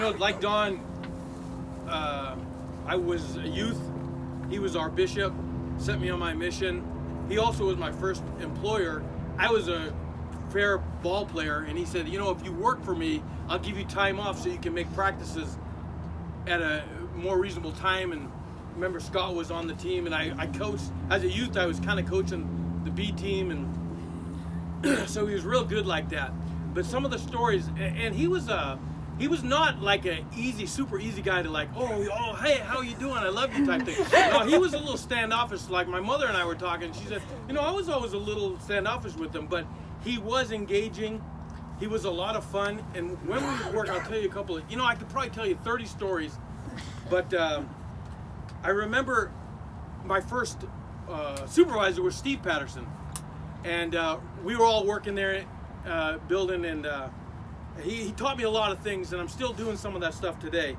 know, like Don, I was a youth. He was our bishop, sent me on my mission. He also was my first employer. I was a fair ball player, and he said, you know, if you work for me, I'll give you time off so you can make practices at a more reasonable time. And remember, Scott was on the team, and I coached as a youth. I was kind of coaching the B team, and so he was real good like that. But some of the stories, and he was not like a super easy guy to like, oh, hey, how you doing? I love you type thing. No, he was a little standoffish. Like my mother and I were talking. She said, you know, I was always a little standoffish with him, but he was engaging. He was a lot of fun. And when we would work, I'll tell you a couple of, you know, I could probably tell you 30 stories, but I remember my first supervisor was Steve Patterson, and we were all working there building, and he taught me a lot of things, and I'm still doing some of that stuff today.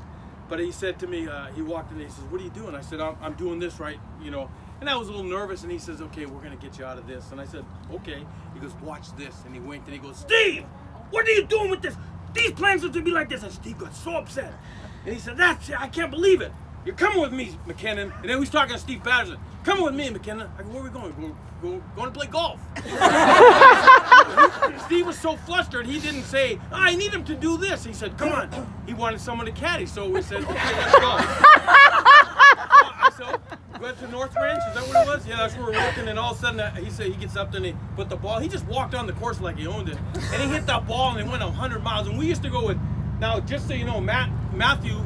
But he said to me, he walked in and he says, what are you doing? I said, I'm doing this, right, you know. And I was a little nervous, and he says, okay, we're going to get you out of this. And I said, okay. He goes, watch this. And he winked, and he goes, Steve, what are you doing with this? These plans are to be like this. And Steve got so upset. And he said, I can't believe it. You're coming with me, McKinnon. And then he's talking to Steve Patterson. Coming with me, McKinnon. I go, where are we going? Going to play golf. Steve was so flustered, he didn't say, I need him to do this. He said, come on. He wanted someone to caddy. So we said, okay, let's go. So we went to North Ranch. Is that what it was? Yeah, that's where we're working. And all of a sudden, he said he gets up there and he put the ball. He just walked on the course like he owned it. And he hit that ball and it went 100 miles. And we used to go with, now just so you know, Matthew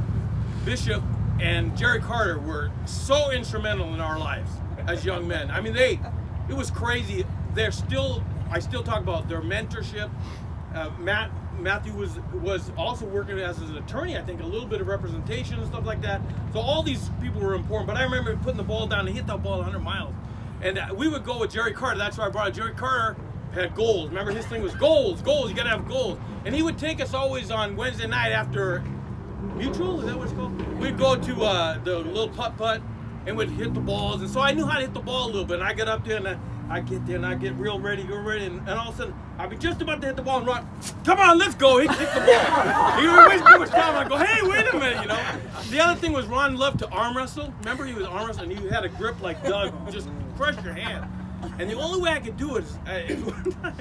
Bishop and Jerry Carter were so instrumental in our lives as young men. I mean, it was crazy. I still talk about their mentorship. Matthew was also working as an attorney, I think, a little bit of representation and stuff like that. So all these people were important. But I remember putting the ball down and hit that ball 100 miles. And we would go with Jerry Carter. That's why I brought it. Jerry Carter had goals. Remember, his thing was goals. You got to have goals. And he would take us always on Wednesday night after Mutual, is that what it's called? We'd go to the little putt-putt and we'd hit the balls. And so I knew how to hit the ball a little bit. And I get up there and I get there and I get real ready, and all of a sudden I'd be just about to hit the ball and run. Come on, let's go. He'd hit the ball. He would waste too much time. I go, hey, wait a minute, you know. The other thing was Ron loved to arm wrestle. Remember, he was arm wrestling and he had a grip like Doug, just crush your hand. And the only way I could do it is one time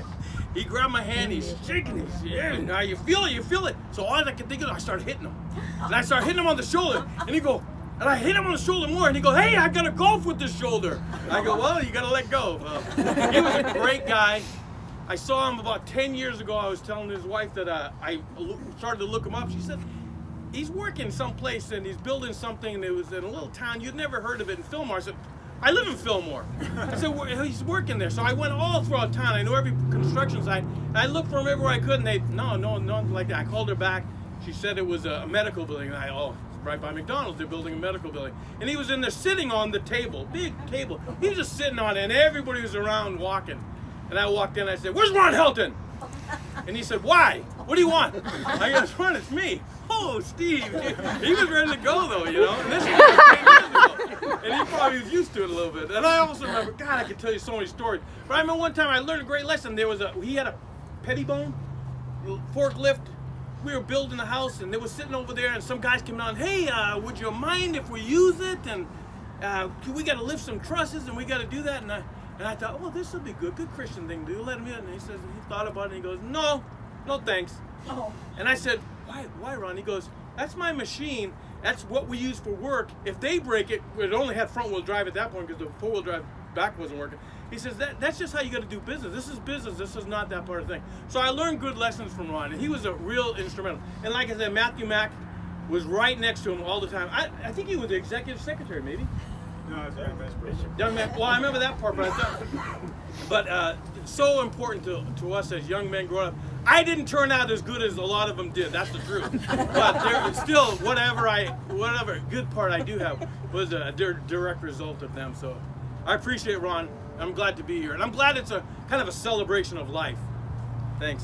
he grabbed my hand, he's shaking it. Yeah, now you feel it. So all I could think of, I started hitting him. And I started hitting him on the shoulder. And he go, and I hit him on the shoulder more, and he goes, hey, I gotta golf with this shoulder. I go, well, you gotta let go. He was a great guy. I saw him about 10 years ago. I was telling his wife that I started to look him up. She said, he's working someplace and he's building something that was in a little town. You'd never heard of it in Fillmore. I said, I live in Fillmore. I said, well, he's working there. So I went all throughout town. I knew every construction site. And I looked for him everywhere I could, and they, no, nothing like that. I called her back. She said it was a medical building. And right by McDonald's, they're building a medical building. And he was in there sitting on the table, big table. He was just sitting on it, and everybody was around walking. And I walked in, and I said, where's Ron Hilton? And he said, why? What do you want? I go, Ron, it's me. Oh, Steve. He was ready to go, though, you know. And this was 10 years ago. And he probably was used to it a little bit. And I also remember, God, I could tell you so many stories. But I remember one time I learned a great lesson. He had a pettibone forklift. We were building a house, and they were sitting over there, and some guys came down, hey, would you mind if we use it? And we got to lift some trusses, and we got to do that. And I thought, oh, this will be good Christian thing to do. Let him in. And he says, he thought about it, and he goes, no thanks. Oh. And I said, why, Ron? He goes, that's my machine. That's what we use for work. If they break it, it only had front-wheel drive at that point because the four-wheel drive back wasn't working. He says, that's just how you got to do business. This is business. This is not that part of the thing. So I learned good lessons from Ron, and he was a real instrumental. And like I said, Matthew Mack was right next to him all the time. I think he was the executive secretary, maybe. No, it's young vice president. Young man. Well, I remember that part, but so important to us as young men growing up. I didn't turn out as good as a lot of them did. That's the truth. But there, still, whatever good part I do have was a direct result of them. So I appreciate Ron. I'm glad to be here, and I'm glad it's a kind of a celebration of life. Thanks.